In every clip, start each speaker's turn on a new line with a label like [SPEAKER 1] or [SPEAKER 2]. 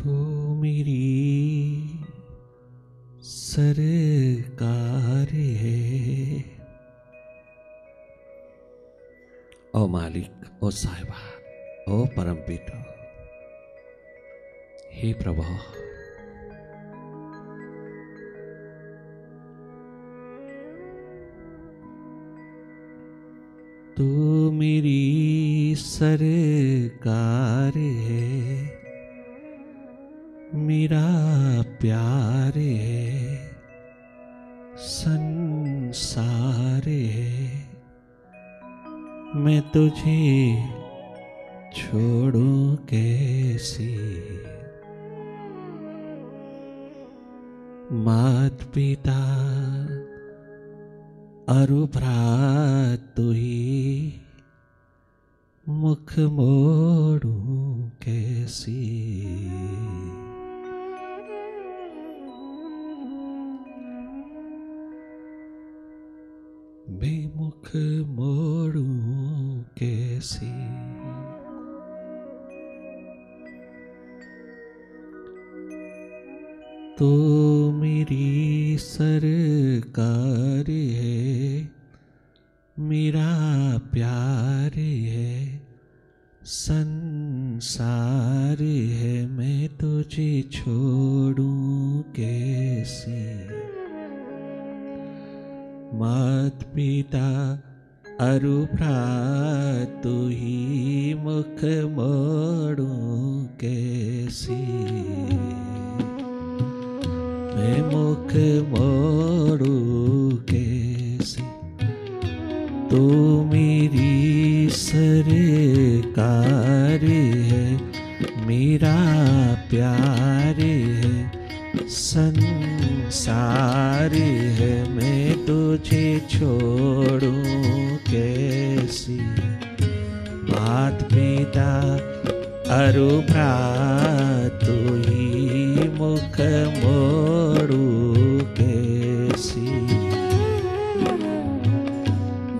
[SPEAKER 1] तू मेरी सरकार है। ओ मालिक, ओ साहिबा, ओ परम पिता, हे प्रभु, तू मेरी सरकार है, मेरा प्यार है, संसार है। मैं तुझे छोड़ूं कैसे। मात पिता अरु भ्रात तू ही, मुख मोड़ूं कैसे। बेमुख मोड़ूं कैसे। तो मेरी सरकार है, मेरा प्यार है, संसार है। मैं तुझे छोड़ूं कैसे। मात पिता अरु भ्रात तू ही, मुख मोड़ूं कैसे। मैं मुख मोड़ूं कैसे। तू मेरी सरकार है, मेरा प्यार है, संसार है। मैं तुझे छोड़ूं कैसे। मात पिता अरु भ्रात तू ही, मुख मोड़ूं कैसे।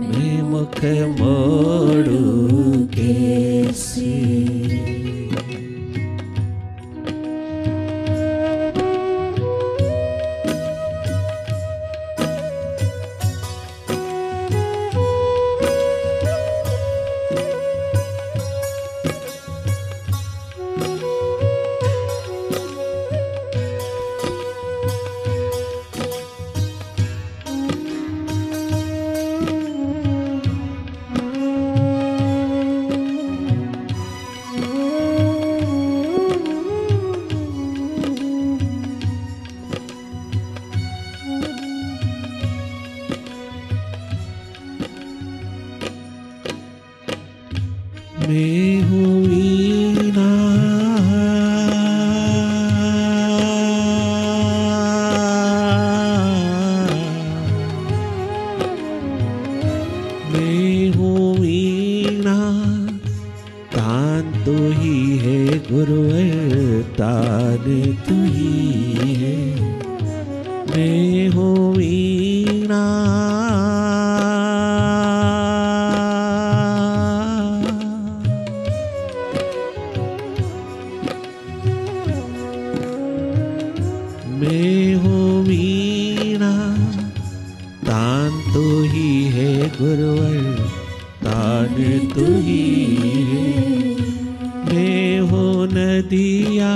[SPEAKER 1] मैं मुख मोड़ूं कैसे। मैं हूँ वीणा, मैं हूँ वीणा, तान तू ही है गुरुवर, तान तू ही है। मैं हूँ वीणा, मैं हूँ वीणा, तान तू ही है गुरुवर, तान तू ही है। मैं हूँ नदिया,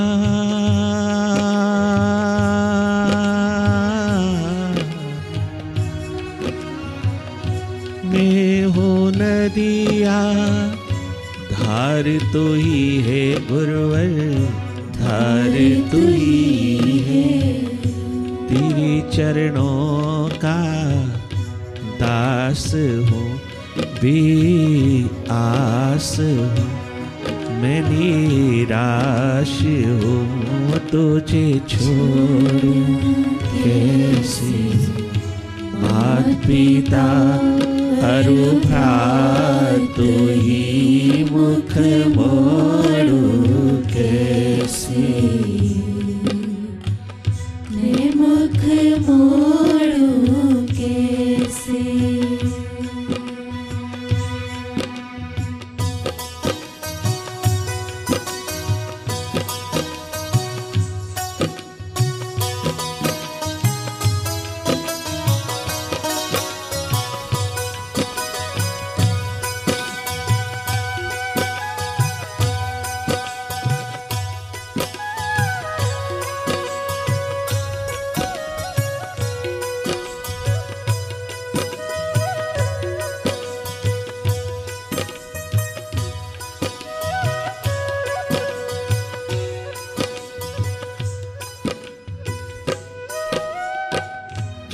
[SPEAKER 1] मैं हूँ नदिया, धार तू ही है गुरुवर, धार तू ही है। तेरे चरणों का दास हूँ, बेआस हूँ, मैं निराश हूँ। तुझे छोड़ूं कैसे। मात पिता अरु भ्रात तू ही, मुख मोड़ूं कैसे।
[SPEAKER 2] मैं मुख मोड़ूं कैसे।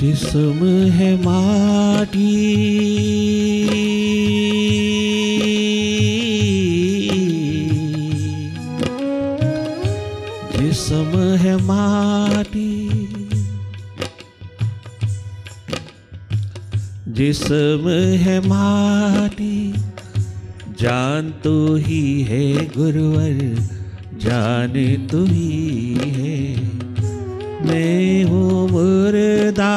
[SPEAKER 1] जिस्म है माटी, जिस्म है माटी, जिस्म है माटी, जान तो ही है गुरुवर, जान तो ही है। मैं हूँ मुर्दा,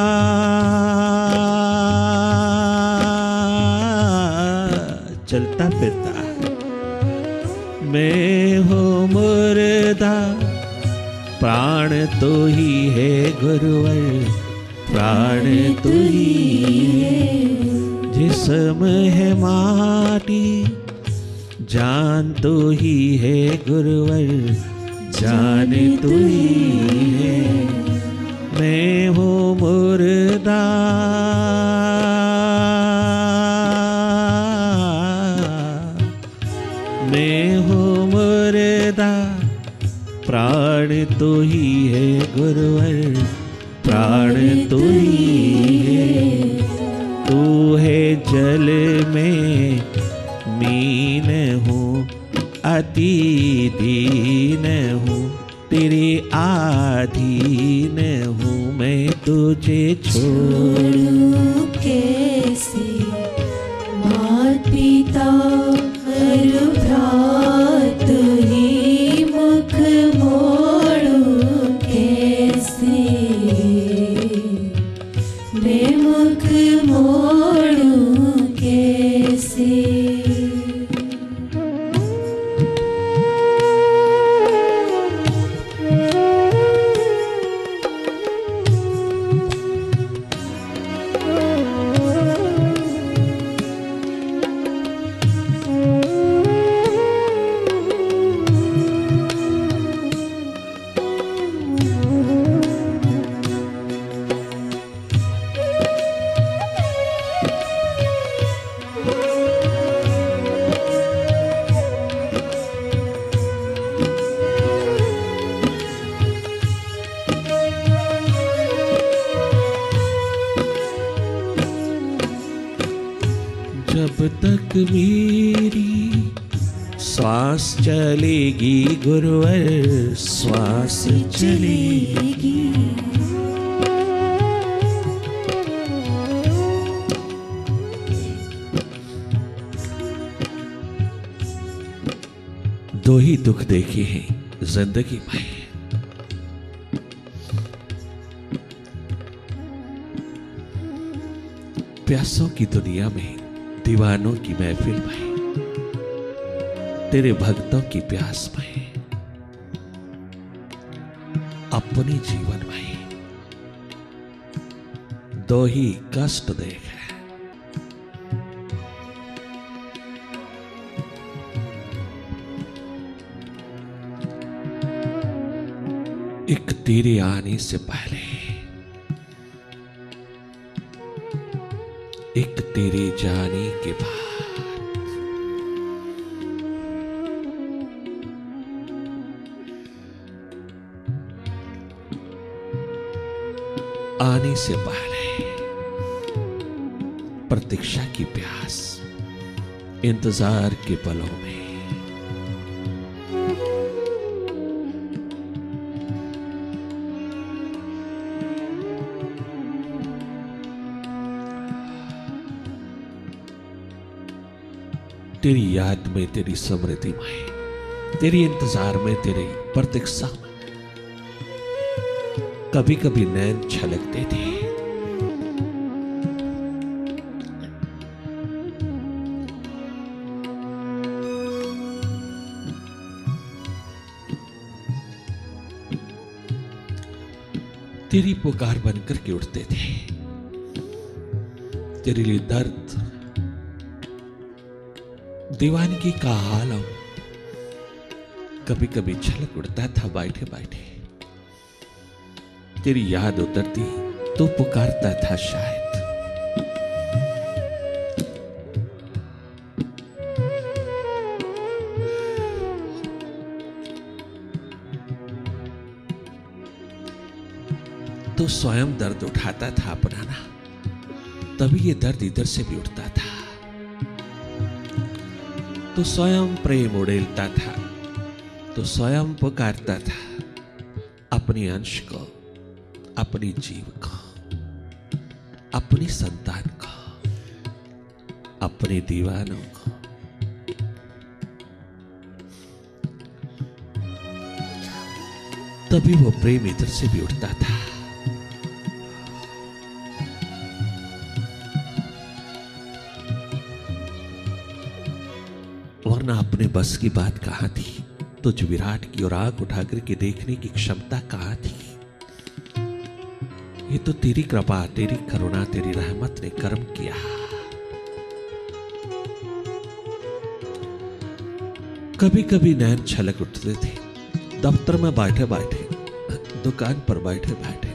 [SPEAKER 1] चलता फिरता, मैं हूँ मुर्दा, प्राण तो ही है गुरुवर, प्राण तो ही है। जिस्म है माटी, जान तो ही है गुरुवर, जान तो ही है। मैं हूँ मुर्दा, मैं हूँ मुर्दा, प्राण तो ही है गुरुवर, प्राण तो ही है। तू है जल में मीन हूँ, अति दीन हूँ, तेरे आधीन हूँ। मैं तुझे
[SPEAKER 2] छोड़ूं कैसे मात पिता और भ्रात ही, मुख मोड़ूं कैसे, मैं मुख मोड़ूं कैसे।
[SPEAKER 1] जब तक मेरी श्वास चलेगी गुरुवर, श्वास चलेगी। दो ही दुख देखे हैं जिंदगी में, प्यासों की दुनिया में, दीवानों की महफिल में, तेरे भक्तों की प्यास में, अपने जीवन में दो ही कष्ट देख। एक तेरे आने से पहले, एक तेरे जाने के बाद। आने से पहले प्रतीक्षा की प्यास, इंतजार के पलों में तेरी याद में, तेरी स्मृति में, तेरी इंतजार में, तेरी प्रतीक्षा में कभी कभी नैन छलकते थे। तेरी पुकार बनकर के उठते थे। तेरे लिए दर्द, दीवानगी का आलम कभी कभी छलक उड़ता था बैठे बैठे। तेरी याद उतरती तो पुकारता था शायद। तो स्वयं दर्द उठाता था अपना ना, तभी ये दर्द इधर से भी उठता था। तो स्वयं प्रेम उड़ेलता था, तो स्वयं पुकारता था अपने अंश को, अपनी जीव को, अपनी संतान को, अपने दीवानों को। तभी वो प्रेम इधर से भी उठता था। वरना अपने बस की बात कहां थी, तुझ विराट की ओर आंख उठाकर के देखने की क्षमता कहां थी। ये तो तेरी कृपा, तेरी करुणा, तेरी रहमत ने कर्म किया। कभी कभी नैन छलक उठते थे, दफ्तर में बैठे बैठे, दुकान पर बैठे बैठे,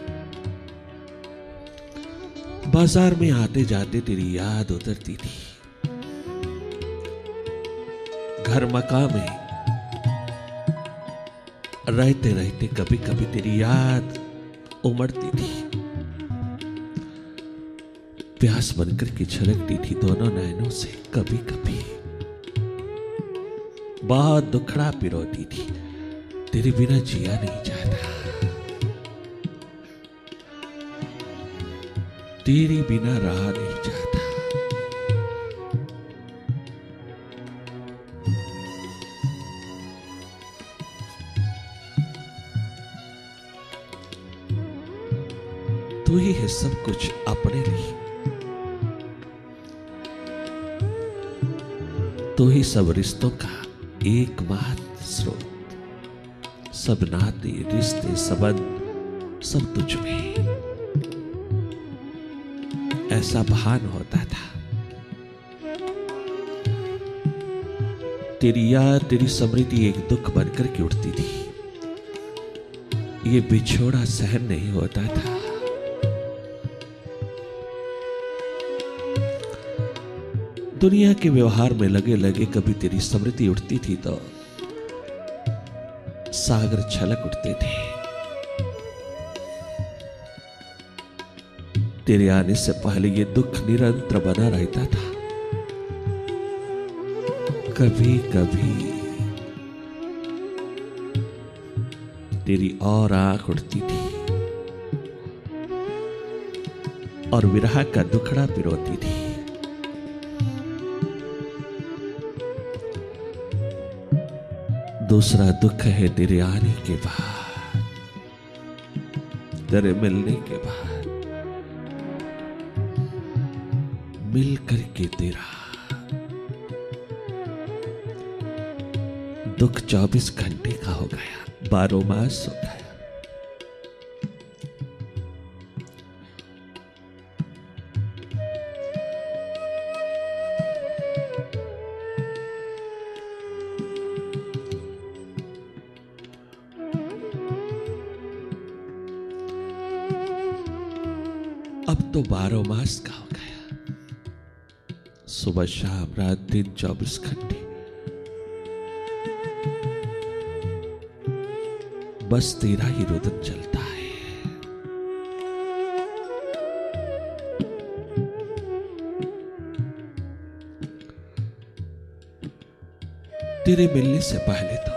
[SPEAKER 1] बाजार में आते जाते तेरी याद उतरती थी। घर मकान में रहते रहते कभी कभी तेरी याद उमड़ती थी। प्यास बनकर के छलकती थी दोनों नैनों से। कभी कभी बहुत दुखड़ा पिरोती थी, तेरे बिना जिया नहीं जाता, तेरे बिना रहा नहीं जाता। तू ही है सब कुछ अपने लिए, तू ही सब रिश्तों का एकमात्र स्रोत। सब नाते, रिश्ते, संबंध सब तुझ में। ऐसा भान होता था। तेरी याद, तेरी स्मृति एक दुख बनकर के उठती थी। ये बिछोड़ा सहन नहीं होता था। दुनिया के व्यवहार में लगे लगे कभी तेरी स्मृति उठती थी तो सागर छलक उठते थे। तेरे आने से पहले ये दुख निरंतर बना रहता था। कभी कभी तेरी और आंख उठती थी और विरह का दुखड़ा पिरोती थी। दूसरा दुख है तेरे आने के बाद, तेरे मिलने के बाद, मिल करके तेरा दुख 24 घंटे का हो गया, 12 मास हो गया। अब तो 12 मास का हो गया। सुबह शाम रात दिन 24 घंटे बस तेरा ही रुदन चलता है। तेरे मिलने से पहले तो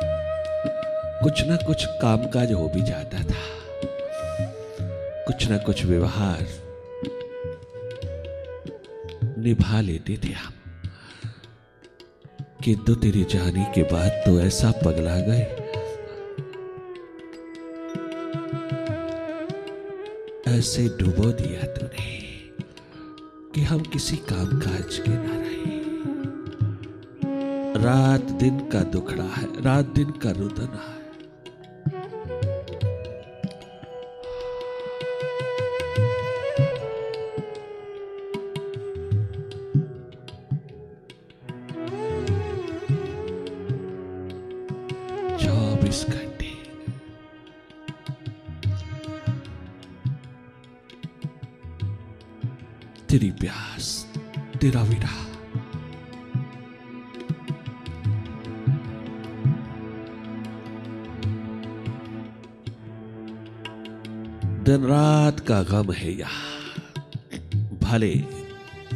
[SPEAKER 1] कुछ ना कुछ कामकाज हो भी जाता था, कुछ ना कुछ व्यवहार निभा लेते थे हम। किंतु तेरे जाने के बाद तो ऐसा पगला गए, ऐसे डुबो दिया तूने कि हम किसी कामकाज के ना रहे। रात दिन का दुखड़ा है, रात दिन का रुदन है। घंटे तेरी प्यास, तेरा विरह, दिन रात का गम है यहाँ, भले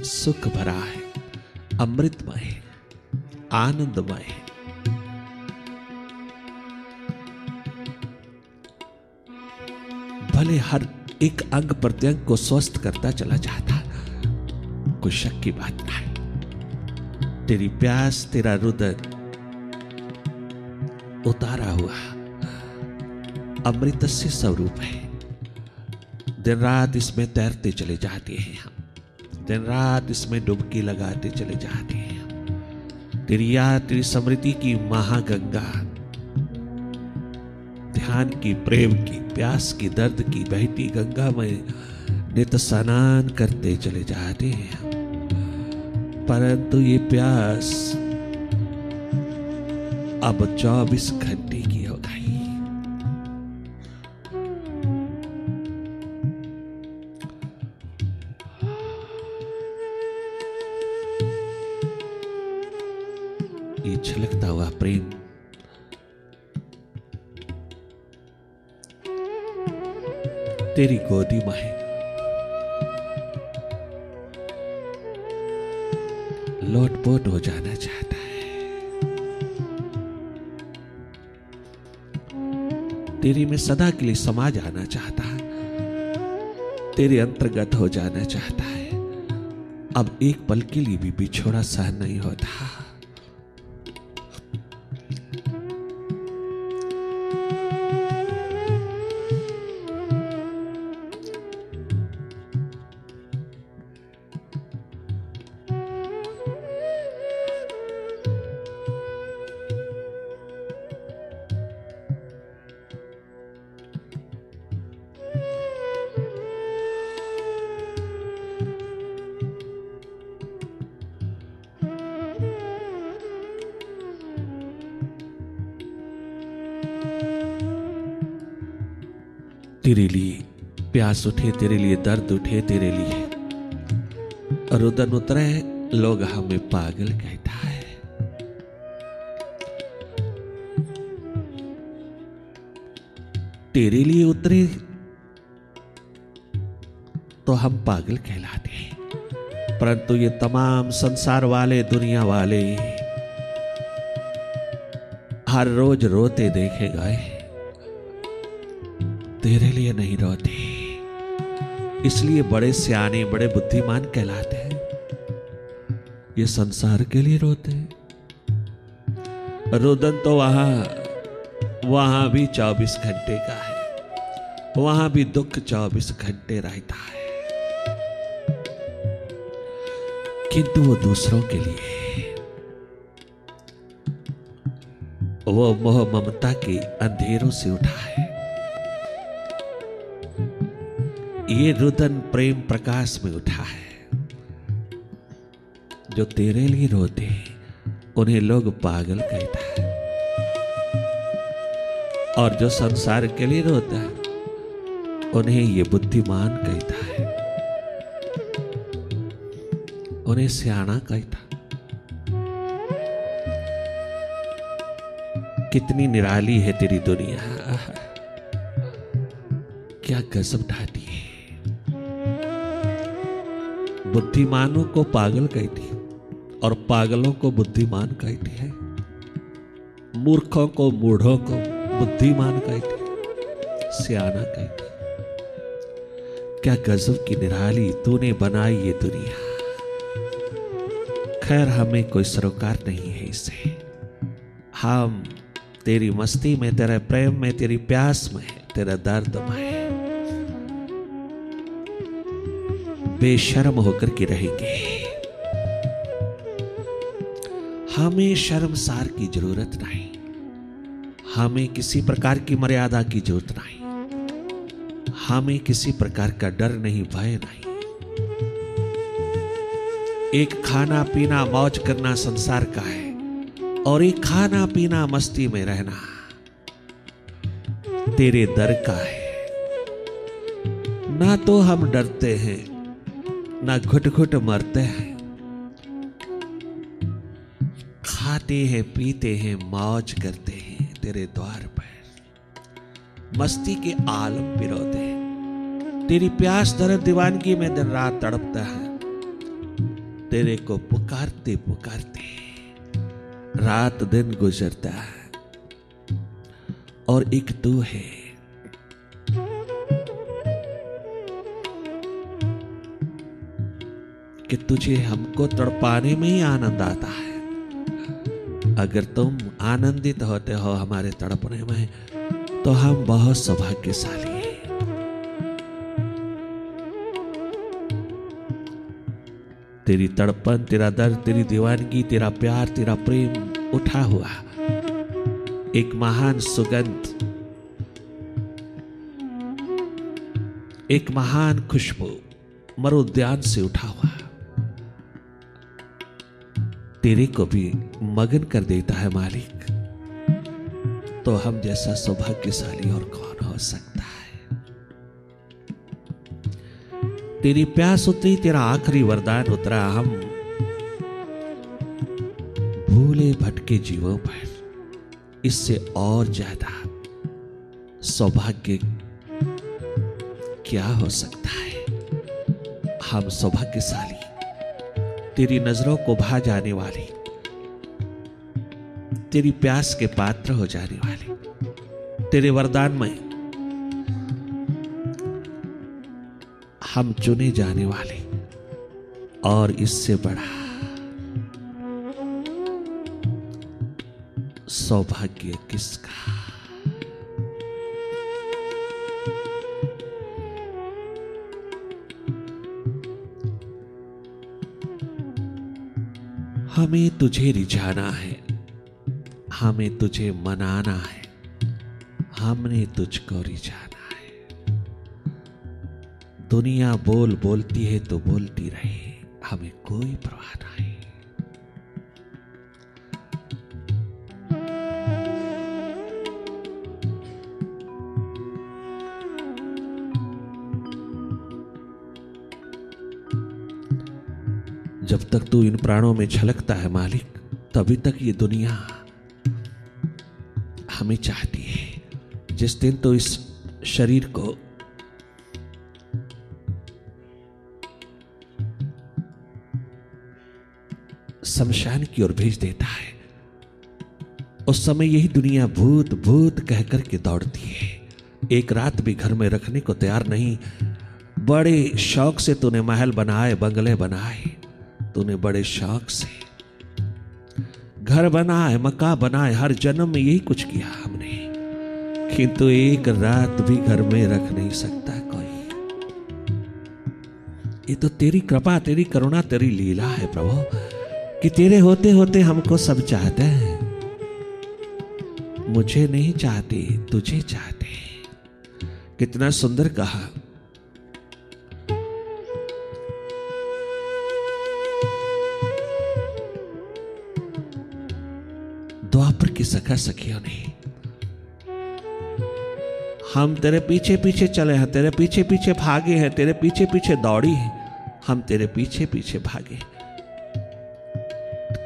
[SPEAKER 1] सुख भरा है, अमृतमय है, आनंदमय है। भले हर एक अंग प्रत्यंग को स्वस्थ करता चला जाता, कोई शक की बात नहीं। तेरी प्यास, तेरा रुदन उतारा हुआ अमृत से स्वरूप है। दिन रात इसमें तैरते चले जाते हैं हम, दिन रात इसमें डुबकी लगाते चले जाते हैं हम। तेरी याद, तेरी स्मृति की महागंगा, ध्यान की, प्रेम की, प्यास की, दर्द की बहती गंगा में नित स्नान करते चले जाते हैं हम। परंतु ये प्यास अब 24 घंटे की हो गई। ये छलकता हुआ प्रेम तेरी गोदी में है, लोटपोट हो जाना चाहता है। तेरी में सदा के लिए समा जाना चाहता है, तेरे अंतर्गत हो जाना चाहता है। अब एक पल के लिए भी बिछोड़ा सहन नहीं होता। तेरे लिए प्यास उठे, तेरे लिए दर्द उठे, तेरे लिए रुदन उतरे, लोग हमें पागल कहता है। तेरे लिए उतरे तो हम पागल कहलाते हैं। परंतु ये तमाम संसार वाले, दुनिया वाले हर रोज रोते देखे गए, तेरे लिए नहीं रोते। इसलिए बड़े सियाने, बड़े बुद्धिमान कहलाते हैं। ये संसार के लिए रोते हैं। रुदन तो वहां भी 24 घंटे का है, वहां भी दुख 24 घंटे रहता है, किंतु वो दूसरों के लिए, वो मोह ममता के अंधेरों से उठा है। ये रुदन प्रेम प्रकाश में उठा है। जो तेरे लिए रोते हैं उन्हें लोग पागल कहता है, और जो संसार के लिए रोता है उन्हें ये बुद्धिमान कहता है, उन्हें सियाना कहता। कितनी निराली है तेरी दुनिया, क्या गजब ढाटी है। बुद्धिमानों को पागल कहती है और पागलों को बुद्धिमान कहती है, मूर्खों को, मूढ़ों को बुद्धिमान कहती है, सियाना कहती है। क्या गजब की निराली तूने बनाई ये दुनिया। खैर हमें कोई सरोकार नहीं है इससे। हम तेरी मस्ती में, तेरे प्रेम में, तेरी प्यास में, तेरा दर्द में बेशर्म होकर के रहेंगे। हमें शर्मसार की जरूरत नहीं, हमें किसी प्रकार की मर्यादा की जरूरत नहीं, हमें किसी प्रकार का डर नहीं, भय नहीं। एक खाना पीना मौज करना संसार का है, और एक खाना पीना मस्ती में रहना तेरे दर का है। ना तो हम डरते हैं, ना घुट घुट मरते हैं, खाते हैं, पीते हैं, मौज करते हैं तेरे द्वार पर, मस्ती के आलम पिरोते हैं। तेरी प्यास तरफ दीवानगी में दिन रात तड़पता है। तेरे को पुकारते पुकारते रात दिन गुजरता है और एक तू है। कि तुझे हमको तड़पाने में ही आनंद आता है। अगर तुम आनंदित होते हो हमारे तड़पने में तो हम बहुत सौभाग्यशाली हैं। तेरी तड़पन, तेरा दर्द, तेरी दीवानगी, तेरा प्यार, तेरा प्रेम उठा हुआ एक महान सुगंध, एक महान खुशबू मरुद्यान से उठा हुआ तेरे को भी मगन कर देता है मालिक। तो हम जैसा सौभाग्यशाली और कौन हो सकता है। तेरी प्यास उतरी, तेरा आखिरी वरदान उतरा। हम भूले भटके जीवों पर इससे और ज्यादा सौभाग्य क्या हो सकता है। हम सौभाग्यशाली, तेरी नजरों को भा जाने वाली, तेरी प्यास के पात्र हो जाने वाले, तेरे वरदान में हम चुने जाने वाले, और इससे बड़ा सौभाग्य किसका। हमें तुझे रिझाना है, हमें तुझे मनाना है, हमने तुझको रिझाना है। दुनिया बोलती है तो बोलती रहे, हमें कोई परवाह नहीं। जब तक तू इन प्राणों में झलकता है मालिक, तभी तक ये दुनिया हमें चाहती है। जिस दिन तो इस शरीर को शमशान की ओर भेज देता है, उस समय यही दुनिया भूत भूत कहकर के दौड़ती है। एक रात भी घर में रखने को तैयार नहीं। बड़े शौक से तूने महल बनाए, बंगले बनाए, तूने बड़े शौक से घर बनाए, मकान बनाए। हर जन्म में यही कुछ किया हमने, किंतु एक रात भी घर में रख नहीं सकता कोई। ये तो तेरी कृपा, तेरी करुणा, तेरी लीला है प्रभु, कि तेरे होते होते हमको सब चाहते हैं। मुझे नहीं चाहते, तुझे चाहते। कितना सुंदर कहा। द्वापर की सखा सखियों ने, हम तेरे पीछे पीछे चले हैं, तेरे पीछे पीछे भागे हैं, तेरे पीछे पीछे दौड़ी हैं, हम तेरे पीछे पीछे भागे।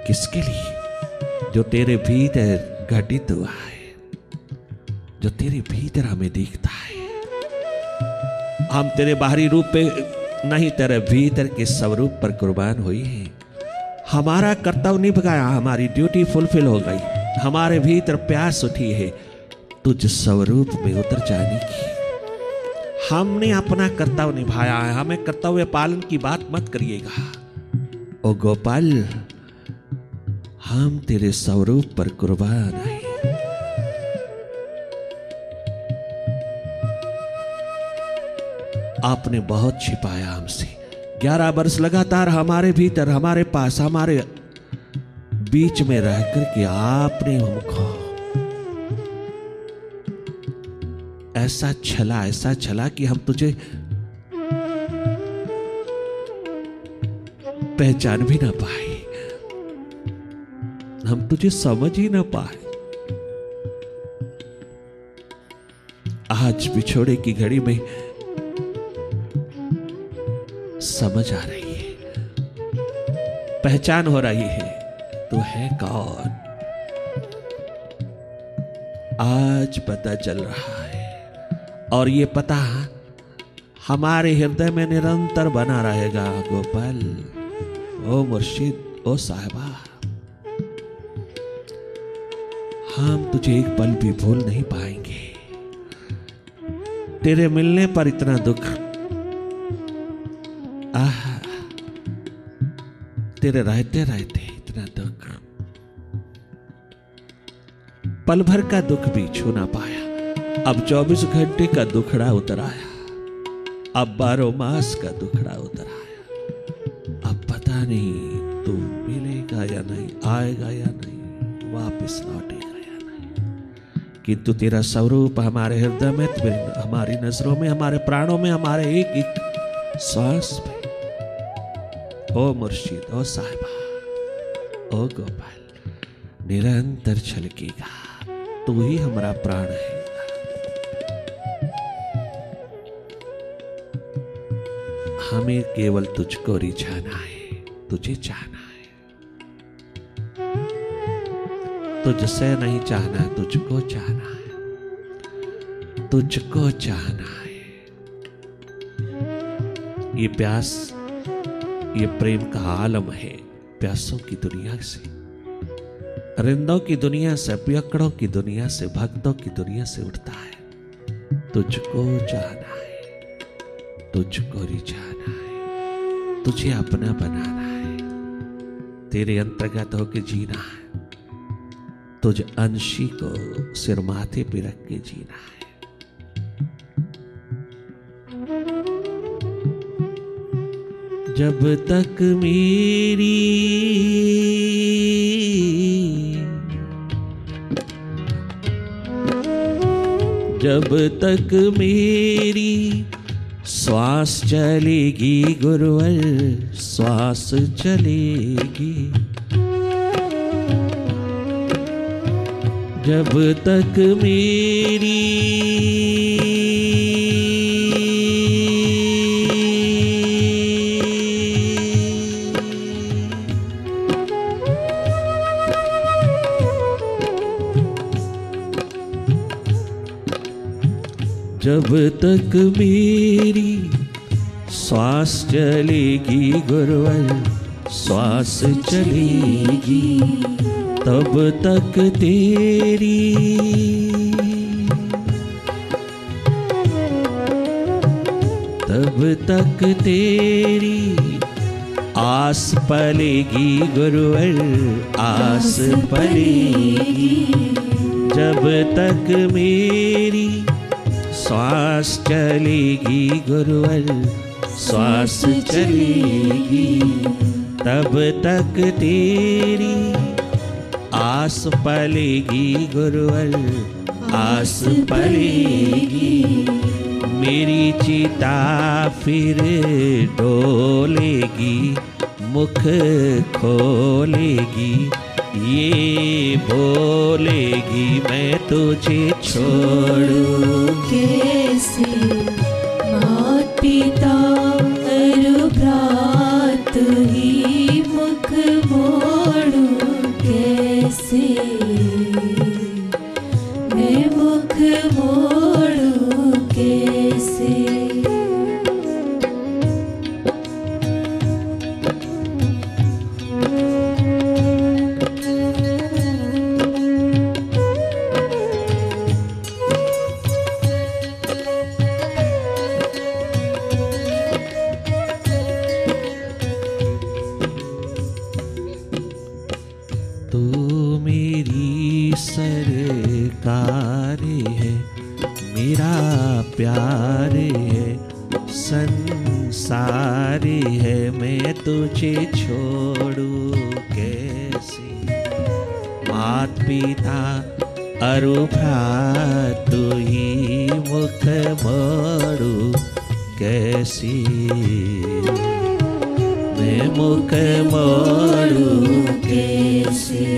[SPEAKER 1] किसके लिए? जो तेरे भीतर घटित हुआ है, जो तेरे भीतर हमें दिखता है। हम तेरे बाहरी रूप पे नहीं, तेरे भीतर के स्वरूप पर कुर्बान हुई है। हमारा कर्तव्य निभ गया, हमारी ड्यूटी फुलफिल हो गई। हमारे भीतर प्यास उठी है तुझ स्वरूप में उतर जाने की। हमने अपना कर्तव्य निभाया है, हमें कर्तव्य पालन की बात मत करिएगा। ओ गोपाल, हम तेरे स्वरूप पर कुर्बान हैं। आपने बहुत छिपाया हमसे। 11 वर्ष लगातार हमारे भीतर, हमारे पास, हमारे बीच में रह करके आपने हमको ऐसा छला कि हम तुझे पहचान भी ना पाए, हम तुझे समझ ही ना पाए। आज बिछोड़े की घड़ी में समझ आ रही है, पहचान हो रही है, तू है कौन। आज पता चल रहा है, और ये पता हमारे हृदय में निरंतर बना रहेगा गोपाल। ओ मुर्शिद, ओ साहिबा, हम तुझे एक पल भी भूल नहीं पाएंगे। तेरे मिलने पर इतना दुख, आह, तेरे रहते रहते इतना दुख, पल भर का दुख भी छू ना पाया। अब 24 घंटे का दुखड़ा उतर आया, अब 12 मास का दुखड़ा उतर आया। अब पता नहीं तू मिलेगा या नहीं, आएगा या नहीं, वापस लौटेगा या नहीं, किंतु तेरा स्वरूप हमारे हृदय में, हमारी नजरों में, हमारे प्राणों में, हमारे एक एक श्वास में, ओ मुर्शिद, ओ साहिबा, ओ गोपाल, निरंतर छलकेगा। तू ही हमारा प्राण है। हमें केवल तुझको रिझाना है, तुझे चाहना है। तुझसे नहीं चाहना, तुझको चाहना है, तुझको चाहना है। ये प्यास, ये प्रेम का आलम है। प्यासों की दुनिया से, रिंदों की दुनिया से, पियकड़ों की दुनिया से, भक्तों की दुनिया से उठता है। तुझको चाहना है, तुझको रिझाना है, तुझे अपना बनाना है, तेरे अंतर्गत होके जीना है, तुझ अंशी को सिर माथे पे रख के जीना है। जब तक मेरी जब तक मेरी श्वास चलेगी गुरुवर, श्वास चलेगी। जब तक मेरी जब तक मेरी श्वास चलेगी गुरुवर, श्वास चलेगी, तब तक तेरी तब तक तेरी आस पलेगी गुरुवर, आस पलेगी। जब तक मेरी श्वास चलेगी गुरुवर, श्वास चलेगी, तब तक तेरी आस पलेगी गुरुवर, आस पलेगी। मेरी चिता फिर डोलेगी, मुख खोलेगी, ये बोलेगी मैं तुझे छोड़ूं
[SPEAKER 2] कैसे। मात पिता अरु भ्रात ही मुख मोड़ूं कैसे, मैं मुख मोड़ूं कैसे।
[SPEAKER 1] तुझे छोड़ूं कैसे। मात पिता अरु भ्रात ही मुख मोड़ूं कैसे, मैं मुख मोड़ूं कैसे।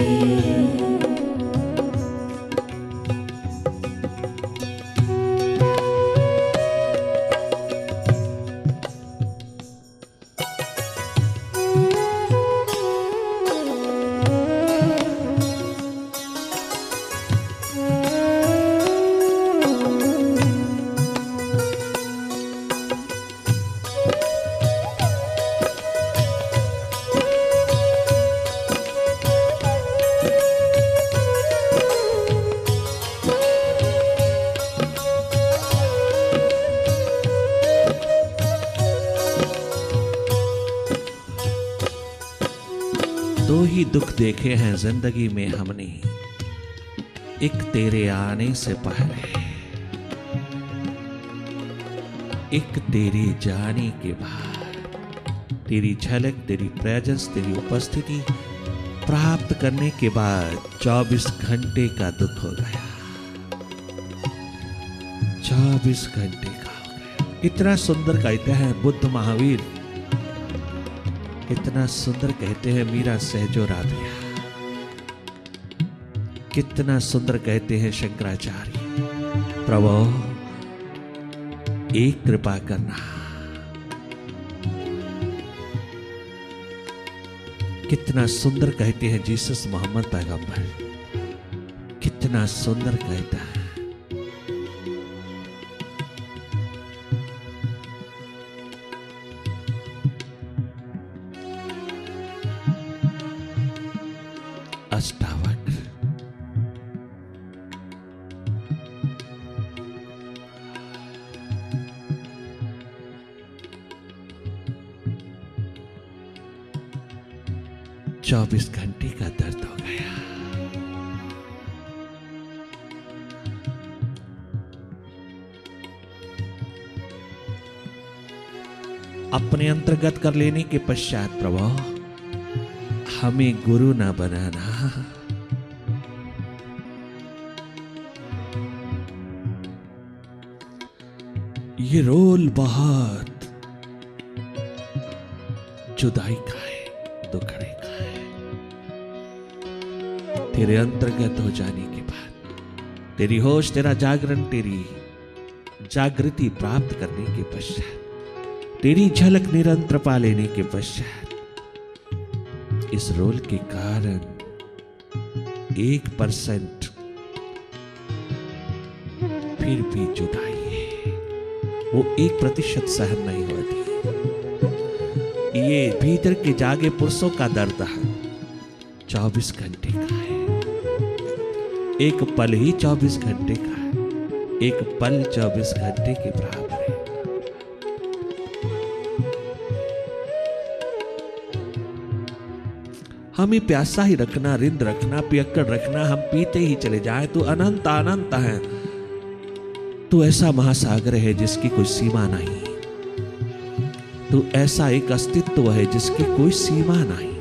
[SPEAKER 1] दो ही दुख देखे हैं जिंदगी में हमने, एक तेरे आने से पहले, एक तेरे जाने के बाद। तेरी झलक, तेरी प्रेजेंस, तेरी उपस्थिति प्राप्त करने के बाद 24 घंटे का दुख हो गया, 24 घंटे का हो गया। कितना सुंदर कहते हैं बुद्ध महावीर, कितना सुंदर कहते हैं मीरा सहजो राबिया, कितना सुंदर कहते हैं शंकराचार्य, प्रभु एक कृपा करना। कितना सुंदर कहते हैं जीसस मोहम्मद पैगंबर, कितना सुंदर कहता है। अष्टावक्र, चौबीस घंटे का दर्द हो गया। अपने अंतर्गत कर लेने के पश्चात प्रभु हमें गुरु ना बनाना, ये रोल बहुत जुदाई का है, दुखड़े का है। तेरे अंतर्गत हो जाने के बाद, तेरी होश, तेरा जागरण, तेरी जागृति प्राप्त करने के पश्चात, तेरी झलक निरंतर पा लेने के पश्चात, इस रोल के कारण 1% फिर भी जुदाई है, वो 1% सहन नहीं होती। ये भीतर के जागे पुरुषों का दर्द है, 24 घंटे का है। एक पल ही 24 घंटे का है, एक पल 24 घंटे के बराबर है। हमें प्यासा ही रखना, रिंद रखना, पियक्कड़ रखना, हम पीते ही चले जाएं तो अनंत अनंत है। तू ऐसा महासागर है जिसकी कोई सीमा नहीं, तू ऐसा एक अस्तित्व है जिसकी कोई सीमा नहीं,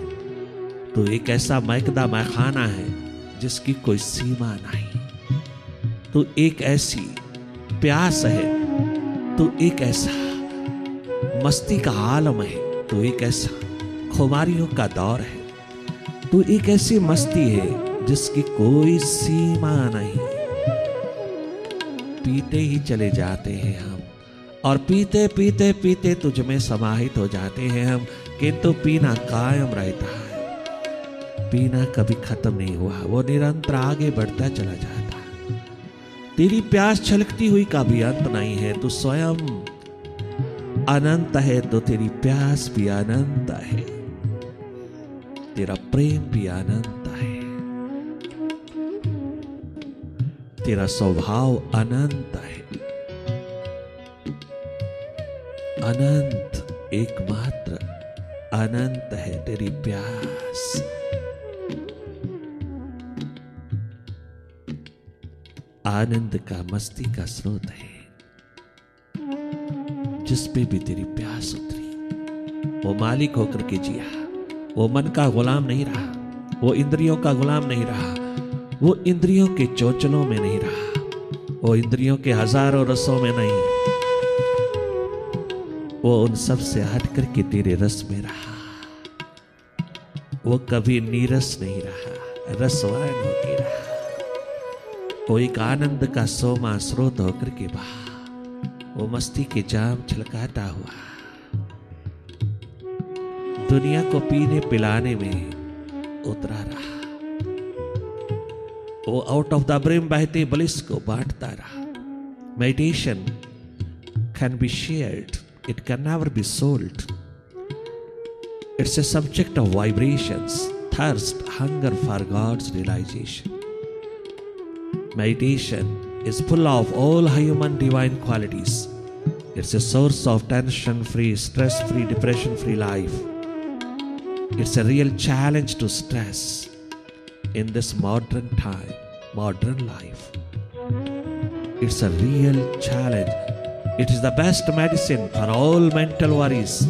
[SPEAKER 1] तू एक ऐसा मैकदा मैखाना है जिसकी कोई सीमा नहीं, तू एक ऐसी प्यास है, तू एक ऐसा मस्ती का आलम है, तू एक ऐसा खुमारियों का दौर है, तू एक ऐसी मस्ती है जिसकी कोई सीमा नहीं। पीते ही चले जाते हैं हम, और पीते पीते पीते तुझ में समाहित हो जाते हैं हम, किंतु पीना कायम रहता है, पीना कभी खत्म नहीं हुआ, वो निरंतर आगे बढ़ता चला जाता है। तेरी प्यास छलकती हुई का भी अंत नहीं है, तू स्वयं अनंत है तो तेरी प्यास भी अनंत है, तेरा प्रेम भी अनंत है, तेरा स्वभाव अनंत है, अनंत एकमात्र अनंत है तेरी प्यास। आनंद का, मस्ती का स्रोत है, जिस पे भी तेरी प्यास उतरी वो मालिक होकर के जिया, वो मन का गुलाम नहीं रहा, वो इंद्रियों का गुलाम नहीं रहा, वो इंद्रियों के चोचलों में नहीं रहा, वो इंद्रियों के हजारों रसों में नहीं, वो उन सब से हट करके तेरे रस में रहा। वो कभी नीरस नहीं रहा, रसवान होके रहा, वो एक आनंद का सोमा स्रोत होकर के बहा, वो मस्ती के जाम छलकाता हुआ दुनिया को पीने पिलाने में उतरा रहा, वो आउट ऑफ द ब्रिम बहते बलिस को बांटता रहा। Meditation can be shared, it can never be sold. It's a subject of vibrations, thirst, hunger for God's realization. Meditation is full of all human divine qualities. It's a source of tension-free, stress-free, depression-free life. It's a real challenge to stress in this modern time, modern life. It's a real challenge. It is the best medicine for all mental worries.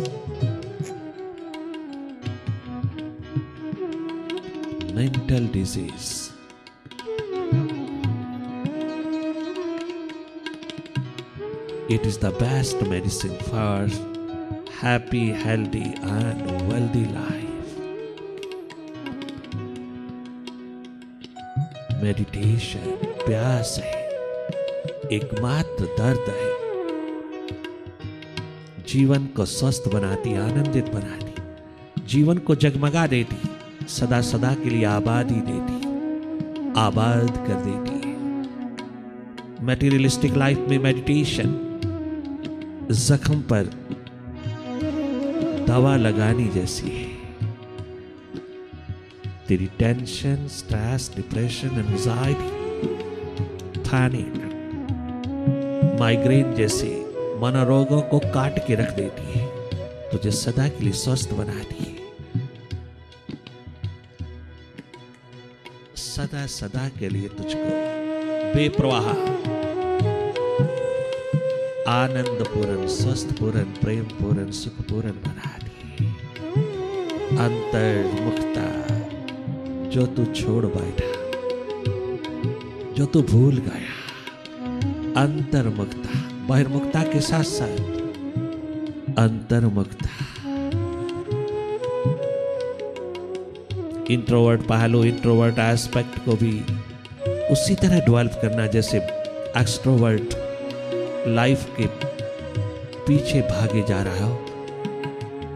[SPEAKER 1] Mental disease. It is the best medicine for happy, healthy and wealthy life. Meditation प्यास है, एकमात्र दर्द है। जीवन को स्वस्थ बनाती, आनंदित बनाती, जीवन को जगमगा देती, सदा सदा के लिए आबादी देती, आबाद कर देती है। मटेरियलिस्टिक लाइफ में मेडिटेशन जख्म पर दवा लगानी जैसी है। तेरी tension, stress, depression, anxiety, panic, migraine जैसे मनोरोगों को काट के रख देती है, तुझे सदा के लिए स्वस्थ बनाती है। सदा सदा के लिए तुझको बेप्रवाह, आनंद पूर्ण, स्वस्थ पूर्ण, प्रेम पूर्ण, सुख पूर्ण बनाती है। अंतर्मुखता जो तू छोड़ बैठा, जो तू भूल गया, अंतर्मुखता, बहिर्मुखता के साथ साथ अंतर्मुखता। इंट्रोवर्ट पहलू, इंट्रोवर्ट एस्पेक्ट को भी उसी तरह डेवलप करना जैसे एक्सट्रोवर्ट लाइफ के पीछे भागे जा रहा हो।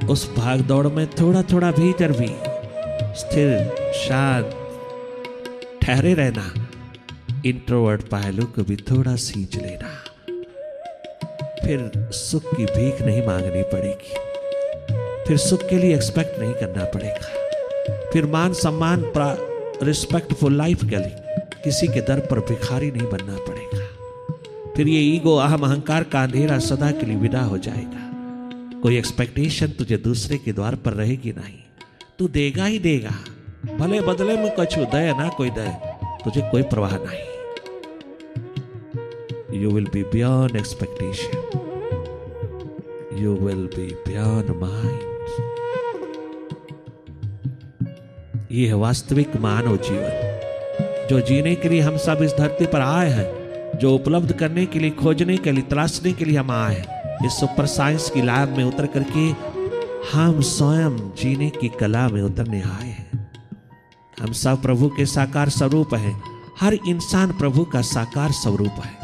[SPEAKER 1] उस भाग दौड़ में थोड़ा थोड़ा भीतर भी स्थिर, शांत ठहरे रहना। इंट्रोवर्ट पहलू को भी थोड़ा सींच लेना, फिर सुख की भीख नहीं मांगनी पड़ेगी, फिर सुख के लिए एक्सपेक्ट नहीं करना पड़ेगा, फिर मान सम्मान, रिस्पेक्टफुल लाइफ के लिए किसी के दर पर भिखारी नहीं बनना पड़ेगा। फिर ये ईगो, अहम, अहंकार का अंधेरा सदा के लिए विदा हो जाएगा। कोई एक्सपेक्टेशन तुझे दूसरे के द्वार पर रहेगी नहीं, तू देगा ही देगा, भले बदले में कुछ दे ना कोई दे, तुझे कोई परवाह नहीं। You will be beyond expectation. You will be beyond mind. ये है वास्तविक मानव जीवन, जो जीने के लिए हम सब इस धरती पर आए हैं, जो उपलब्ध करने के लिए, खोजने के लिए, तलाशने के लिए हम आए हैं। इस सुपर साइंस की लैब में उतर करके हम स्वयं जीने की कला में उतरने आए हैं। हम सब प्रभु के साकार स्वरूप हैं। हर इंसान प्रभु का साकार स्वरूप है,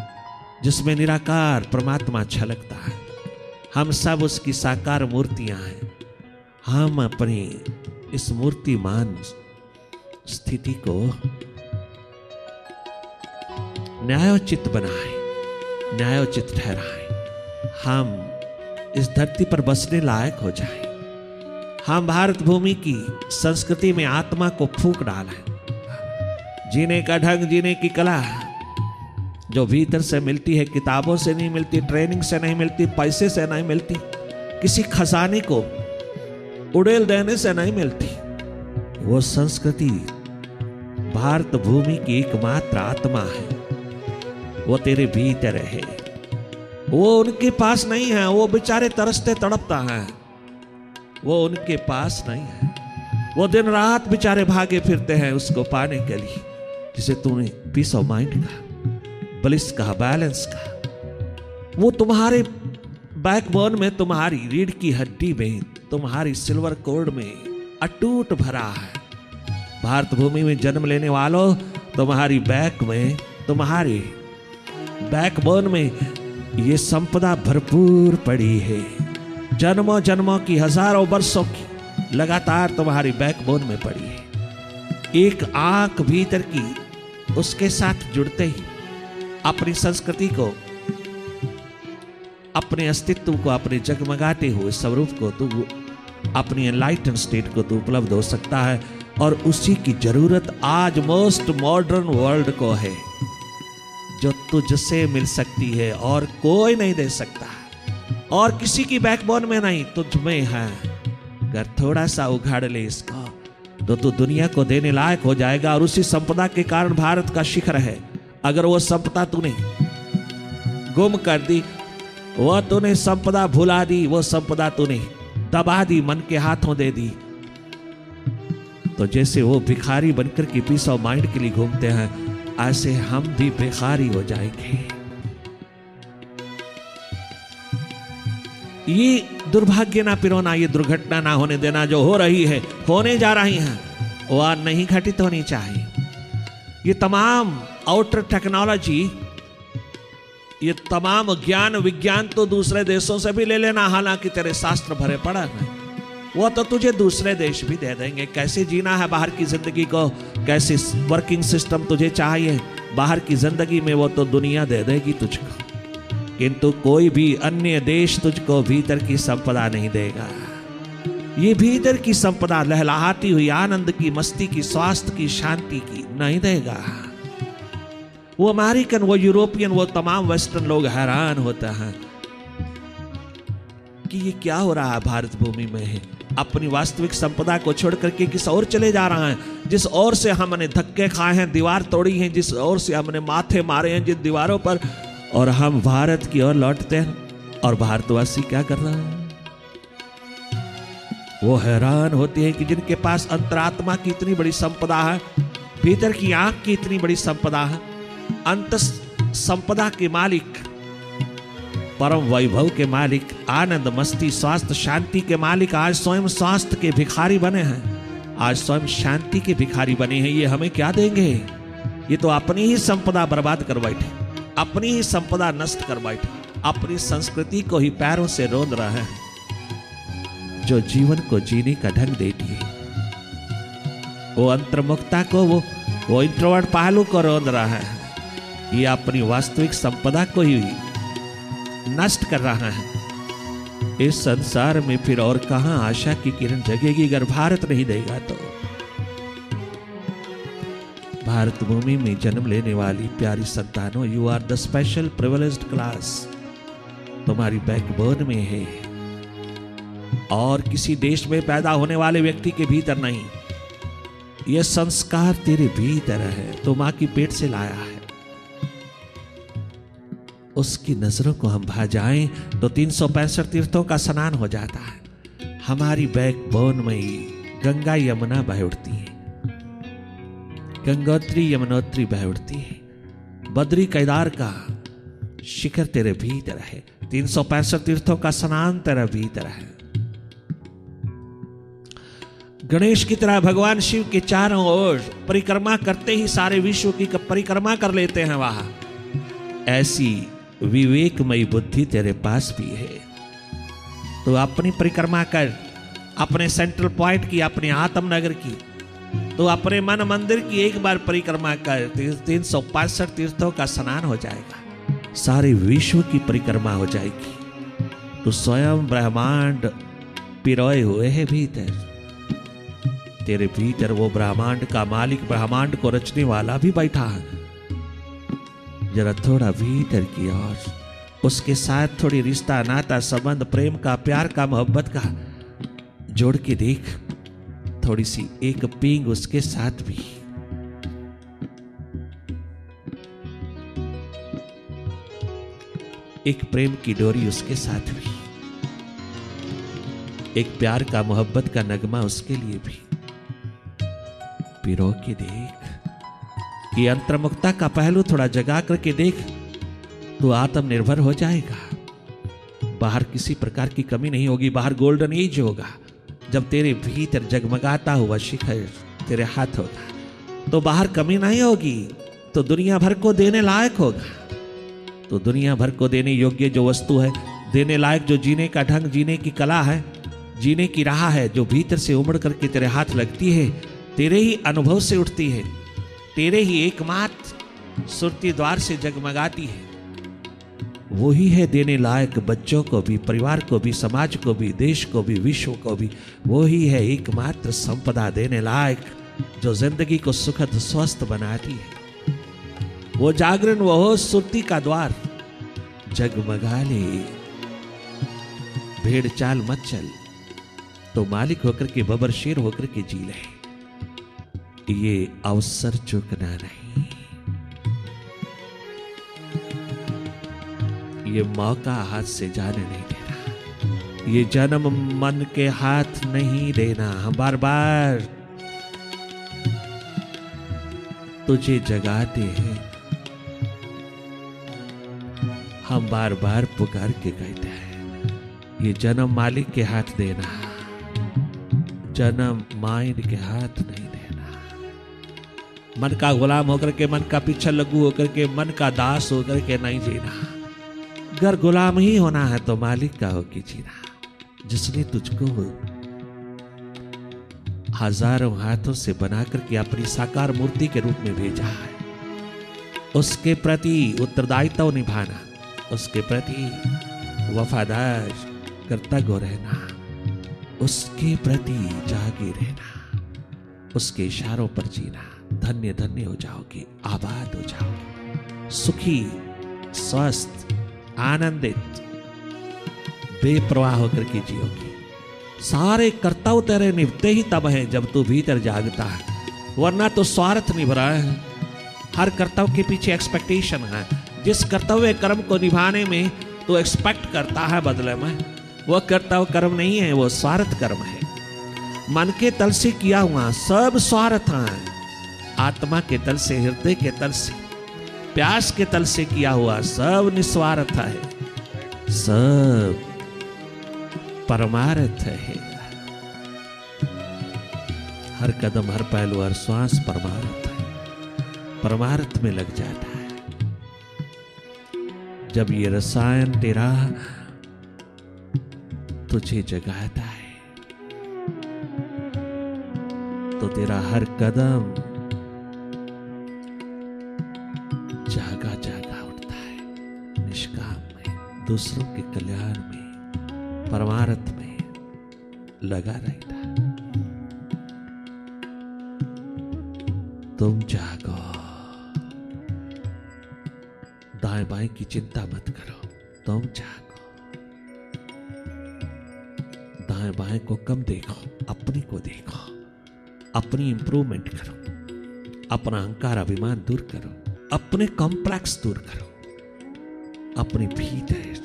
[SPEAKER 1] जिसमें निराकार परमात्मा झलकता है। हम सब उसकी साकार मूर्तियां हैं। हम अपनी इस मूर्तिमान स्थिति को न्यायोचित बनाएं, न्यायोचित ठहराएं। हम इस धरती पर बसने लायक हो जाएं। हम भारत भूमि की संस्कृति में आत्मा को फूंक डालें। जीने का ढंग, जीने की कला जो भीतर से मिलती है, किताबों से नहीं मिलती, ट्रेनिंग से नहीं मिलती, पैसे से नहीं मिलती, किसी खजाने को उड़ेल देने से नहीं मिलती। वो संस्कृति भारत भूमि की एकमात्र आत्मा है। वो तेरे भीतर है। वो उनके पास नहीं है। वो बेचारे तरसते तड़पता है, वो उनके पास नहीं है। वो दिन रात बेचारे भागे फिरते हैं उसको पाने के लिए, जिसे तूने पीस ऑफ माइंड का, ब्लिस का, बैलेंस का। वो तुम्हारे बैकबोन में, तुम्हारी रीढ़ की हड्डी में, तुम्हारी सिल्वर कोड में अटूट भरा है। भारत भूमि में जन्म लेने वालों, तुम्हारी बैक में, तुम्हारे बैकबोन में ये संपदा भरपूर पड़ी है। जन्मों जन्मों की, हजारों वर्षों की लगातार तुम्हारी बैकबोन में पड़ी है। एक आंख भीतर की उसके साथ जुड़ते ही अपनी संस्कृति को, अपने अस्तित्व को, अपने जगमगाते हुए स्वरूप को, तू अपनी एनलाइटन स्टेट को तू उपलब्ध हो सकता है। और उसी की जरूरत आज मोस्ट मॉडर्न वर्ल्ड को है, जो तुझसे मिल सकती है और कोई नहीं दे सकता, और किसी की बैकबोन में नहीं, तुझ में है। अगर थोड़ा सा उघाड़ ले इसको तो तू दुनिया को देने लायक हो जाएगा। और उसी संपदा के कारण भारत का शिखर है। अगर वो संपदा तूने गुम कर दी, वो तूने संपदा भुला दी, वो संपदा तूने दबा दी, मन के हाथों दे दी, तो जैसे वो भिखारी बनकर के पीस ऑफ माइंड के लिए घूमते हैं, ऐसे हम भी भिखारी हो जाएंगे। ये दुर्भाग्य ना पिरोना, ये दुर्घटना ना होने देना। जो हो रही है, होने जा रही है, वह नहीं घटित होनी चाहिए। ये तमाम आउटर टेक्नोलॉजी, ये तमाम ज्ञान विज्ञान तो दूसरे देशों से भी ले लेना, हालांकि तेरे शास्त्र भरे पड़ा है, वो तो तुझे दूसरे देश भी दे देंगे। कैसे जीना है बाहर की जिंदगी को, कैसे वर्किंग सिस्टम तुझे चाहिए बाहर की जिंदगी में, वो तो दुनिया दे देगी तुझको। किंतु कोई भी अन्य देश तुझको भीतर की संपदा नहीं देगा। ये भीतर की संपदा लहलहाती हुई आनंद की, मस्ती की, स्वास्थ्य की, शांति की नहीं देगा। वो अमेरिकन, वो यूरोपियन, वो तमाम वेस्टर्न लोग हैरान होते हैं कि ये क्या हो रहा है भारत भूमि में है। अपनी वास्तविक संपदा को छोड़ करके किस और चले जा रहा है। जिस ओर से हमने धक्के खाए हैं, दीवार तोड़ी है, जिस ओर से हमने माथे मारे हैं जिन दीवारों पर, और हम भारत की ओर लौटते हैं। और भारतवासी क्या कर रहा है, वो हैरान होते हैं कि जिनके पास अंतरात्मा की इतनी बड़ी संपदा है, भीतर की आंख की इतनी बड़ी संपदा है, अंत संपदा के मालिक, परम वैभव के मालिक, आनंद मस्ती स्वास्थ्य शांति के मालिक, आज स्वयं स्वास्थ्य के भिखारी बने हैं, आज स्वयं शांति के भिखारी बने हैं। ये हमें क्या देंगे? ये तो अपनी ही संपदा बर्बाद कर बैठे, अपनी ही संपदा नष्ट कर बैठे, अपनी संस्कृति को ही पैरों से रोंद रहे हैं, जो जीवन को जीने का ढंग देती है। वो अंतर्मुखता को, वो इंट्रोवर्ट पहलू को रोंद रहा है। ये अपनी वास्तविक संपदा को ही नष्ट कर रहा है। इस संसार में फिर और कहां आशा की किरण जगेगी अगर भारत नहीं देगा तो। भारत भूमि में जन्म लेने वाली प्यारी संतानों, you are the special privileged class. तुम्हारी बैकबोन में है, और किसी देश में पैदा होने वाले व्यक्ति के भीतर नहीं। यह संस्कार तेरे भीतर है, तो मां की पेट से लाया है। उसकी नजरों को हम भा जाएं तो 365 तीर्थों का स्नान हो जाता है। हमारी बैकबोन में ही गंगा यमुना बह उठती है, गंगोत्री यमुनोत्री बह उठती है। बद्री केदार का शिखर तेरे भीतर है, 365 तीर्थों का स्नान तेरा भीतर है। गणेश की तरह भगवान शिव के चारों ओर परिक्रमा करते ही सारे विश्व की परिक्रमा कर लेते हैं वहां। ऐसी विवेकमयी बुद्धि तेरे पास भी है, तो अपनी परिक्रमा कर, अपने सेंट्रल पॉइंट की, अपने आत्मनगर की, तो अपने मन मंदिर की एक बार परिक्रमा कर, 365 तीर्थों का स्नान हो जाएगा, सारे विश्व की परिक्रमा हो जाएगी। तो स्वयं ब्रह्मांड पिरोए हुए है भीतर, तेरे भीतर वो ब्रह्मांड का मालिक, ब्रह्मांड को रचने वाला भी बैठा है। जरा थोड़ा भीतर की ओर, उसके साथ थोड़ी रिश्ता, नाता, संबंध, प्रेम का, प्यार का, मोहब्बत का जोड़ के देख। थोड़ी सी एक पींग उसके साथ भी। एक प्रेम की डोरी उसके साथ भी, एक प्यार का, मोहब्बत का नगमा उसके लिए भी। पिरो के देख, ये अंतर्मुखता का पहलू थोड़ा जगा करके देख, तो आत्मनिर्भर हो जाएगा। बाहर किसी प्रकार की कमी नहीं होगी, बाहर गोल्डन एज होगा। जब तेरे भीतर जगमगाता हुआ शिखर तेरे हाथ होगा, तो बाहर कमी नहीं होगी, तो दुनिया भर को देने लायक होगा। तो दुनिया भर को देने योग्य जो वस्तु है, देने लायक जो जीने का ढंग, जीने की कला है, जीने की राह है, जो भीतर से उमड़ करके तेरे हाथ लगती है, तेरे ही अनुभव से उठती है, तेरे ही एकमात्र सुरती द्वार से जगमगाती है, वो ही है देने लायक बच्चों को भी, परिवार को भी, समाज को भी, देश को भी, विश्व को भी। वो ही है एकमात्र संपदा देने लायक, जो जिंदगी को सुखद स्वस्थ बनाती है। वो जागरण, वो हो सुरती का द्वार, जगमगा ले, भेड़ चाल मत चल, तो मालिक होकर के बबर शेर होकर के जी ले। ये अवसर चूकना नहीं, ये मौका हाथ से जाने नहीं देना, ये जन्म मन के हाथ नहीं देना। हम बार बार तुझे जगाते हैं, हम बार बार पुकार के कहते हैं, ये जन्म मालिक के हाथ देना, जन्म माइंड के हाथ नहीं देना। मन का गुलाम होकर के, मन का पीछे लगू होकर के, मन का दास होकर के नहीं जीना। अगर गुलाम ही होना है तो मालिक का होके जीना, जिसने तुझको हजारों हाथों से बनाकर के अपनी साकार मूर्ति के रूप में भेजा है। उसके प्रति उत्तरदायित्व निभाना, उसके प्रति वफादार कर्तव्य रहना, उसके प्रति जागे रहना, उसके इशारों पर जीना। धन्य धन्य हो जाओगे, आबाद हो जाओगे, सुखी, स्वस्थ, आनंदित, बेप्रवाह होकर के जियोगे। सारे कर्तव्य तेरे निभते ही तब हैं जब तू भीतर जागता है, वरना तो स्वार्थ निभ रहा है। हर कर्तव्य के पीछे एक्सपेक्टेशन है। जिस कर्तव्य कर्म को निभाने में तू एक्सपेक्ट करता है बदले में, वह कर्तव्य कर्म नहीं है, वो स्वार्थ कर्म है। मन के तल से किया हुआ सब स्वार्थ है, आत्मा के तल से, हृदय के तल से, प्यास के तल से किया हुआ सब निस्वार्थ है, सब परमार्थ है। हर कदम, हर पहलू, हर श्वास परमार्थ है, परमार्थ में लग जाता है। जब ये रसायन तेरा तुझे जगाता है तो तेरा हर कदम जागा जागा उठता है, निष्काम में, दूसरों के कल्याण में, परमार्थ में लगा रहता है। तुम जागो, दाएं बाएं की चिंता मत करो, तुम जागो। दाएं बाएं को कम देखो, अपने को देखो, अपनी इंप्रूवमेंट करो, अपना अहंकार अभिमान दूर करो, अपने कॉम्प्लेक्स दूर करो, अपने भीतर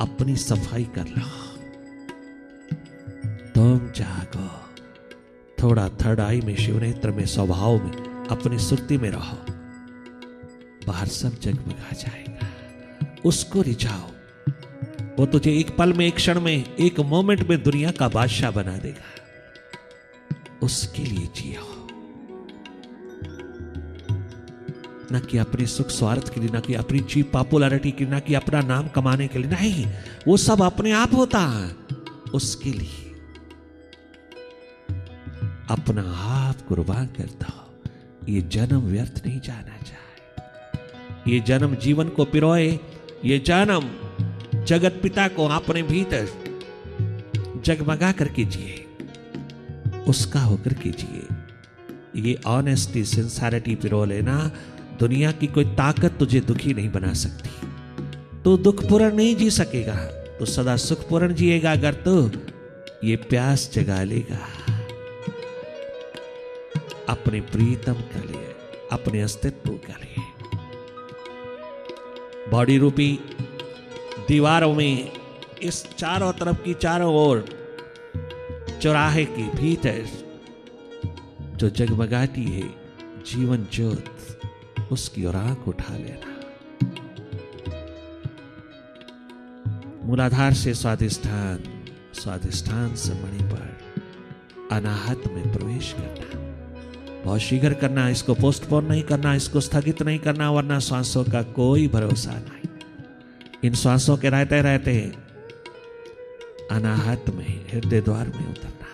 [SPEAKER 1] अपनी सफाई कर लो। तुम जागो, थोड़ा थर्ड आई में, शिव नेत्र में, स्वभाव में, अपनी सुरती में रहो, बाहर सब जगमगा जाएगा। उसको रिझाओ, वो तुझे एक पल में, एक क्षण में, एक मोमेंट में दुनिया का बादशाह बना देगा। उसके लिए जियो, ना कि अपने सुख स्वार्थ के लिए, ना कि अपनी चीप पॉपुलैरिटी के लिए, ना कि अपना नाम कमाने के लिए, नहीं, वो सब अपने आप होता है। उसके लिए अपना आप कुर्बान करता हो। ये जन्म व्यर्थ नहीं जाना चाहिए। ये जन्म जीवन को पिरोए, ये जन्म जगत पिता को अपने भीतर जगमगा करके जिए, उसका होकर के जिए। ये ऑनेस्टी, सिंसियरिटी पिरो लेना। दुनिया की कोई ताकत तुझे दुखी नहीं बना सकती। तू दुखपूर्ण नहीं जी सकेगा, तू सदा सुखपूर्ण जिएगा अगर तू ये प्यास जगा लेगा अपने प्रीतम के लिए, अपने अस्तित्व के लिए। बॉडी रूपी दीवारों में, इस चारों तरफ की चारों ओर चौराहे के भीतर जो जगमगाती है जीवन ज्योत, उसकी ओर आंख उठा लेना। मूलाधार से स्वाधिष्ठान, स्वाधिष्ठान से मणिपुर, अनाहत में प्रवेश करना। बहुत शीघ्र करना, इसको पोस्टपोन नहीं करना, इसको स्थगित नहीं करना, वरना श्वासों का कोई भरोसा नहीं। इन श्वासों के रहते रहते अनाहत में, हृदय द्वार में उतरना,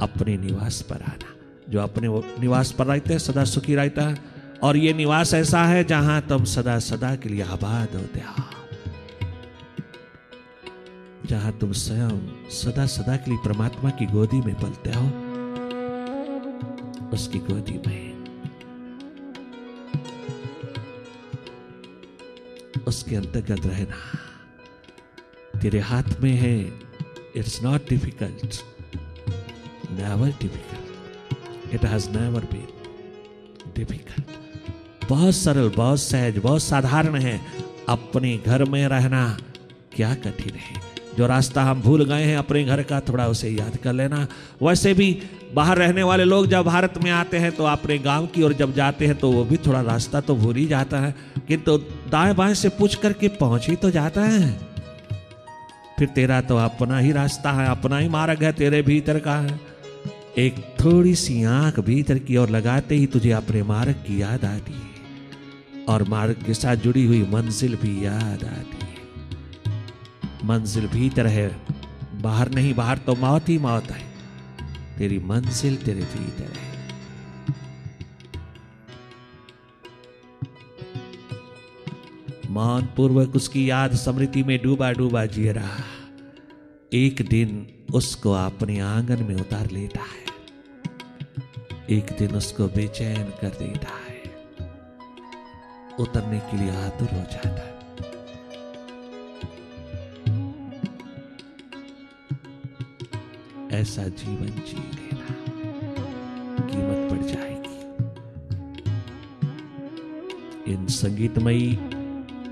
[SPEAKER 1] अपने निवास पर आना। जो अपने निवास पर रहते हैं सदा सुखी रहता है, और ये निवास ऐसा है जहां तुम सदा सदा के लिए आबाद होते हो, जहां तुम स्वयं सदा सदा के लिए परमात्मा की गोदी में पलते हो। उसकी गोदी में, उसके अंतर्गत रहना। तेरे हाथ में है। It's not difficult, never difficult, it has never been difficult. बहुत सरल, बहुत सहज, बहुत साधारण है। अपने घर में रहना क्या कठिन है। जो रास्ता हम भूल गए हैं अपने घर का, थोड़ा उसे याद कर लेना। वैसे भी बाहर रहने वाले लोग जब भारत में आते हैं तो अपने गांव की ओर जब जाते हैं तो वो भी थोड़ा रास्ता तो भूल ही जाता है, किंतु दाएं बाएं से पूछ करके पहुंच ही तो जाता है। फिर तेरा तो अपना ही रास्ता है, अपना ही मार्ग है, तेरे भीतर का है। एक थोड़ी सी आंख भीतर की ओर लगाते ही तुझे अपने मार्ग की याद आती है, और मार्ग के साथ जुड़ी हुई मंजिल भी याद आती है। मंजिल भीतर है, बाहर नहीं। बाहर तो मौत ही मौत है। तेरी मंजिल तेरे भीतर है। मौन पूर्वक उसकी याद स्मृति में डूबा डूबा जी रहा। एक दिन उसको अपने आंगन में उतार लेता है, एक दिन उसको बेचैन कर देता है, उतरने के लिए आतुर हो जाता है। ऐसा जीवन जी लेना, कीमत बढ़ जाएगी। इन संगीतमयी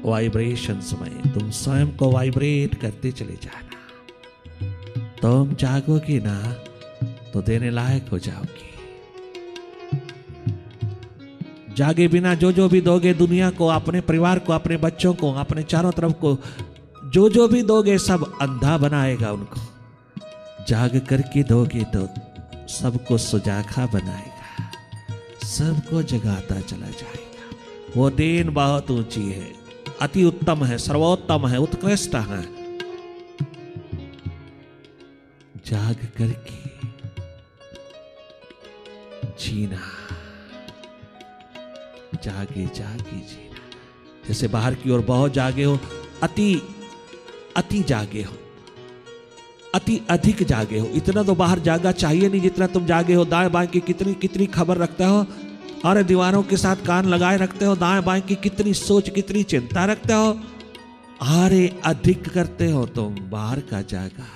[SPEAKER 1] वाइब्रेशंस में तुम स्वयं को वाइब्रेट करते चले जाना। तुम जागोगे ना तो देने लायक हो जाओगे। जागे बिना जो जो भी दोगे दुनिया को, अपने परिवार को, अपने बच्चों को, अपने चारों तरफ को, जो जो भी दोगे सब अंधा बनाएगा उनको। जाग करके दोगे तो सबको सुजाखा बनाएगा, सबको जगाता चला जाएगा। वो देन बहुत ऊंची है, अति उत्तम है, सर्वोत्तम है, उत्कृष्ट है। जाग करके जीना, जागे जागे जीना। जैसे बाहर की ओर बहुत जागे हो, अति जागे हो, अति अधिक जागे हो। इतना तो बाहर जागा चाहिए नहीं जितना तुम जागे हो। दाएं बाएं की कितनी कितनी खबर रखते हो, और दीवारों के साथ कान लगाए रखते हो। दाएं बाएं की कितनी सोच, कितनी चिंता रखते हो। अरे अधिक करते हो तुम बाहर का जागा,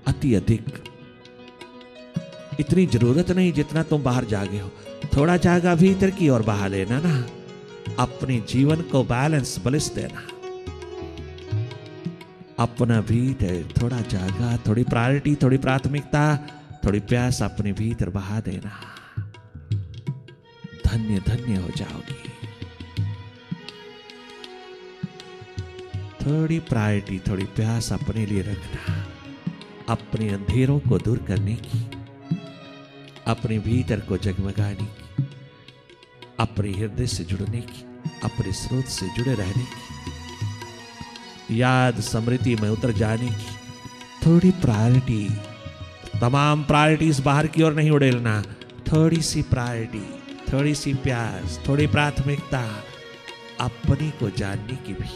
[SPEAKER 1] अति अधिक। इतनी जरूरत नहीं जितना तुम बाहर जागे हो। थोड़ा जागा भीतर की ओर बहा लेना ना, अपने जीवन को बैलेंस बलिस देना। अपना भीतर थोड़ा जागा, थोड़ी प्रायोरिटी, थोड़ी प्राथमिकता, थोड़ी प्यास अपने भीतर बहा देना। धन्य धन्य हो जाओगी। थोड़ी प्रायोरिटी, थोड़ी प्यास अपने लिए रखना, अपने अंधेरों को दूर करने की, अपने भीतर को जगमगाने की, अपने हृदय से जुड़ने की, अपने स्रोत से जुड़े रहने की, याद स्मृति में उतर जाने की। थोड़ी प्रायोरिटी, तमाम प्रायोरिटीज बाहर की ओर नहीं उड़ेलना। थोड़ी सी प्रायोरिटी, थोड़ी सी प्यास, थोड़ी प्राथमिकता अपनी को जानने की भी,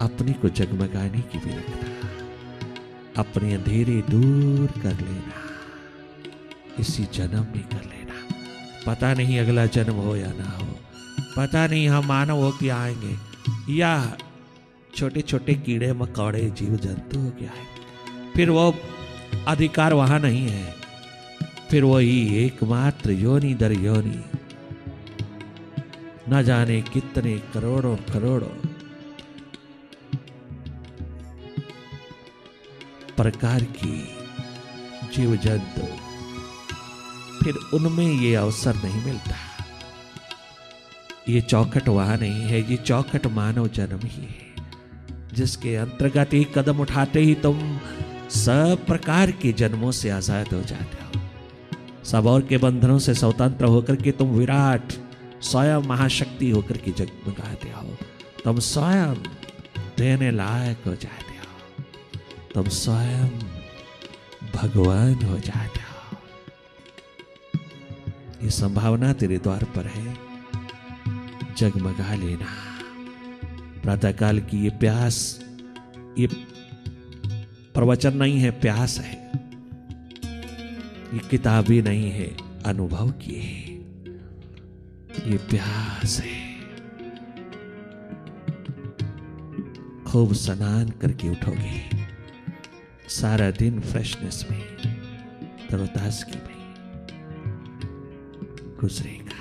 [SPEAKER 1] अपनी को जगमगाने की भी रखना। अपने अंधेरे दूर कर लेना, इसी जन्म में कर लेना। पता नहीं अगला जन्म हो या ना हो, पता नहीं हम मानव हो के आएंगे या छोटे छोटे कीड़े मकोड़े जीव जंतु हो के आएंगे। फिर वो अधिकार वहां नहीं है। फिर वही एकमात्र योनि दर योनि, न जाने कितने करोड़ों करोड़ों प्रकार की जीव जंतु, फिर उनमें ये अवसर नहीं मिलता। ये चौखट वहां नहीं है, ये चौखट मानव जन्म ही है, जिसके अंतर्गत एक कदम उठाते ही तुम सब प्रकार के जन्मों से आजाद हो जाते हो। सब और के बंधनों से स्वतंत्र होकर के तुम विराट स्वयं महाशक्ति होकर के जगमगाते हो। तुम स्वयं देने लायक हो जाते हो, तुम स्वयं भगवान हो जाते हो। ये संभावना तेरे द्वार पर है, जगमगा लेना। प्रातःकाल की ये प्यास, ये प्रवचन नहीं है, प्यास है। ये किताबी नहीं है, अनुभव की है। ये प्यास है। खूब स्नान करके उठोगे, सारा दिन फ्रेशनेस में, तरोताजगी में गुजरेगा।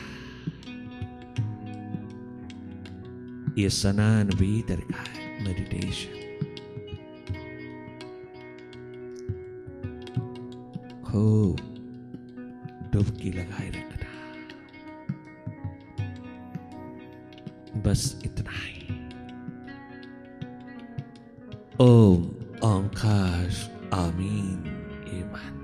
[SPEAKER 1] ये स्नान भीतर का है, मेडिटेशन। खूब डुबकी लगाए रखना, बस इतना ही। ओम ओंकार आमीन। एमन।